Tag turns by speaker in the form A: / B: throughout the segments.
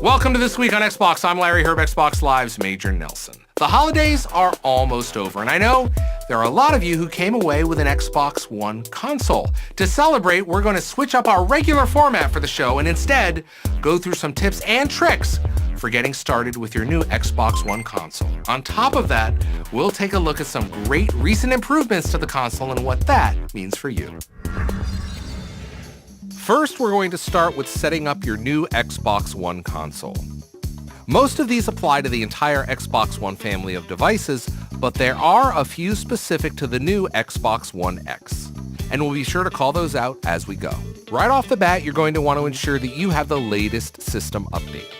A: Welcome to This Week on Xbox. I'm Larry Herb, Xbox Live's Major Nelson. The holidays are almost over, and I know there are a lot of you who came away with an Xbox One console. To celebrate, we're going to switch up our regular format for the show and instead go through some tips and tricks for getting started with your new Xbox One console. On top of that, we'll take a look at some great recent improvements to the console and what that means for you. First, we're going to start with setting up your new Xbox One console. Most of these apply to the entire Xbox One family of devices, but there are a few specific to the new Xbox One X, and we'll be sure to call those out as we go. Right off the bat, you're going to want to ensure that you have the latest system update.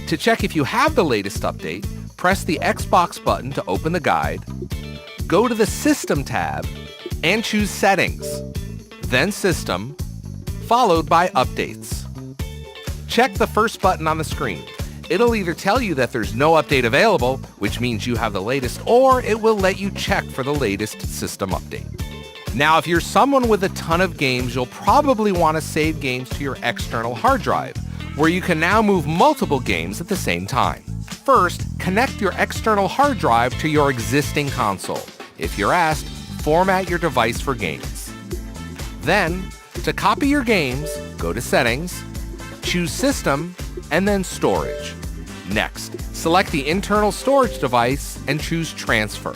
A: To check if you have the latest update, press the Xbox button to open the guide, go to the System tab, and choose Settings, then System, followed by Updates. Check the first button on the screen. It'll either tell you that there's no update available, which means you have the latest, or it will let you check for the latest system update. Now, if you're someone with a ton of games, you'll probably want to save games to your external hard drive, where you can now move multiple games at the same time. First, connect your external hard drive to your existing console. If you're asked, format your device for games. Then, to copy your games, go to Settings, choose System, and then Storage. Next, select the internal storage device and choose Transfer.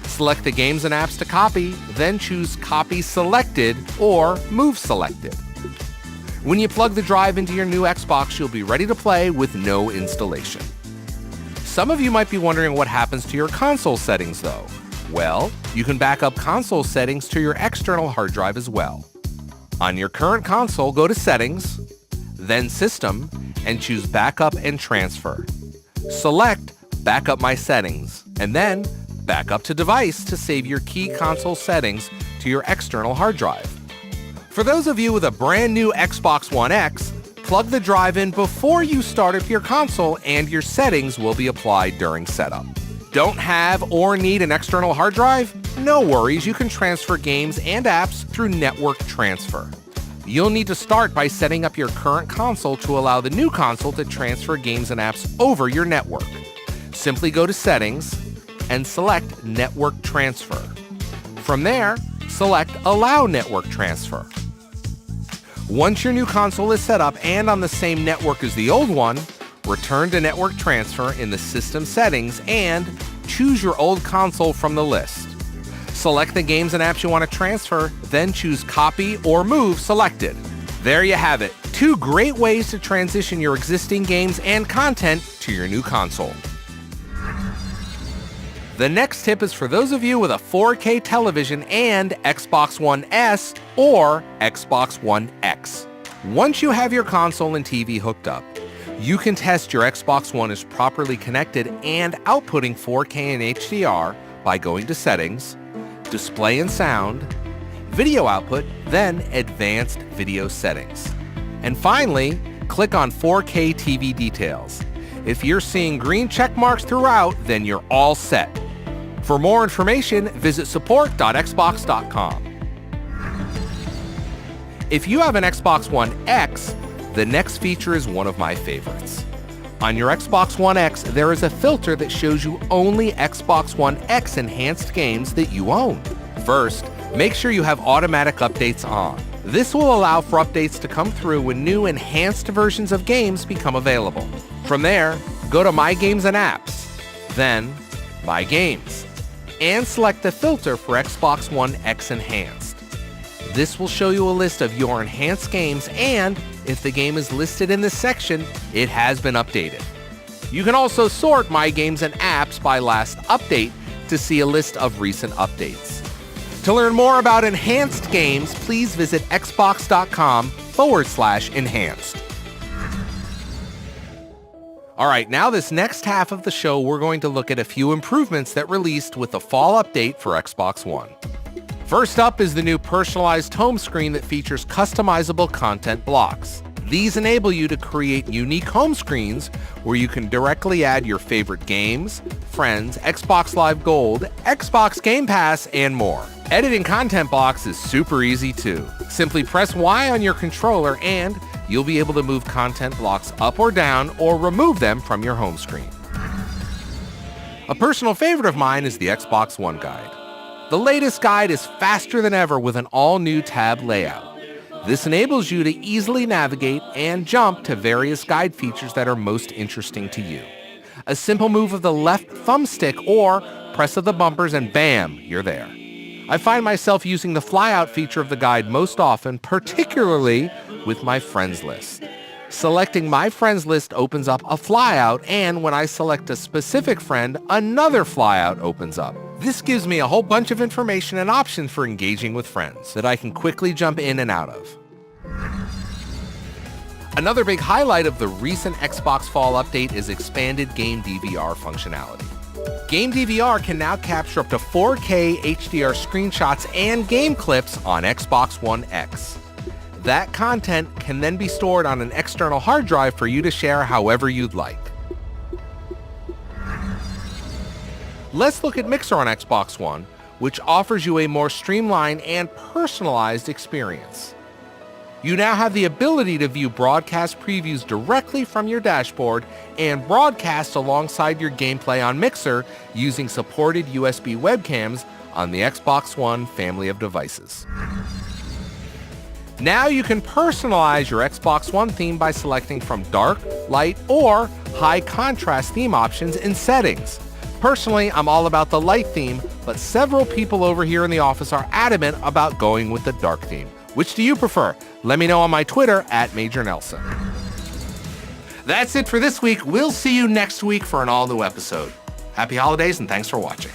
A: Select the games and apps to copy, then choose Copy Selected or Move Selected. When you plug the drive into your new Xbox, you'll be ready to play with no installation. Some of you might be wondering what happens to your console settings though. Well, you can back up console settings to your external hard drive as well. On your current console, go to Settings, then System, and choose Backup and Transfer. Select Backup My Settings, and then Backup to Device to save your key console settings to your external hard drive. For those of you with a brand new Xbox One X, plug the drive in before you start up your console and your settings will be applied during setup. Don't have or need an external hard drive? No worries, you can transfer games and apps through network transfer. You'll need to start by setting up your current console to allow the new console to transfer games and apps over your network. Simply go to Settings and select Network Transfer. From there, select Allow Network Transfer. Once your new console is set up and on the same network as the old one, return to Network Transfer in the System Settings and choose your old console from the list. Select the games and apps you want to transfer, then choose Copy or Move Selected. There you have it, 2 great ways to transition your existing games and content to your new console. The next tip is for those of you with a 4K television and Xbox One S or Xbox One X. Once you have your console and TV hooked up, you can test your Xbox One is properly connected and outputting 4K and HDR by going to Settings, Display and Sound, Video Output, then Advanced Video Settings. And finally, click on 4K TV Details. If you're seeing green check marks throughout, then you're all set. For more information, visit support.xbox.com. If you have an Xbox One X, the next feature is one of my favorites. On your Xbox One X, there is a filter that shows you only Xbox One X enhanced games that you own. First, make sure you have automatic updates on. This will allow for updates to come through when new enhanced versions of games become available. From there, go to My Games and Apps, then My Games, and select the filter for Xbox One X Enhanced. This will show you a list of your enhanced games, and if the game is listed in this section, it has been updated. You can also sort My Games and Apps by last update to see a list of recent updates. To learn more about enhanced games, please visit xbox.com/enhanced. All right, now this next half of the show, we're going to look at a few improvements that released with the fall update for Xbox One. First up is the new personalized home screen that features customizable content blocks. These enable you to create unique home screens where you can directly add your favorite games, friends, Xbox Live Gold, Xbox Game Pass, and more. Editing content blocks is super easy too. Simply press Y on your controller and you'll be able to move content blocks up or down or remove them from your home screen. A personal favorite of mine is the Xbox One guide. The latest guide is faster than ever with an all-new tab layout. This enables you to easily navigate and jump to various guide features that are most interesting to you. A simple move of the left thumbstick or press of the bumpers and bam, you're there. I find myself using the flyout feature of the guide most often, particularly with my friends list. Selecting my friends list opens up a flyout, and when I select a specific friend, another flyout opens up. This gives me a whole bunch of information and options for engaging with friends that I can quickly jump in and out of. Another big highlight of the recent Xbox Fall update is expanded Game DVR functionality. Game DVR can now capture up to 4K HDR screenshots and game clips on Xbox One X. That content can then be stored on an external hard drive for you to share however you'd like. Let's look at Mixer on Xbox One, which offers you a more streamlined and personalized experience. You now have the ability to view broadcast previews directly from your dashboard and broadcast alongside your gameplay on Mixer using supported USB webcams on the Xbox One family of devices. Now you can personalize your Xbox One theme by selecting from dark, light, or high contrast theme options in settings. Personally, I'm all about the light theme, but several people over here in the office are adamant about going with the dark theme. Which do you prefer? Let me know on my Twitter @MajorNelson. That's it for this week. We'll see you next week for an all-new episode. Happy holidays and thanks for watching.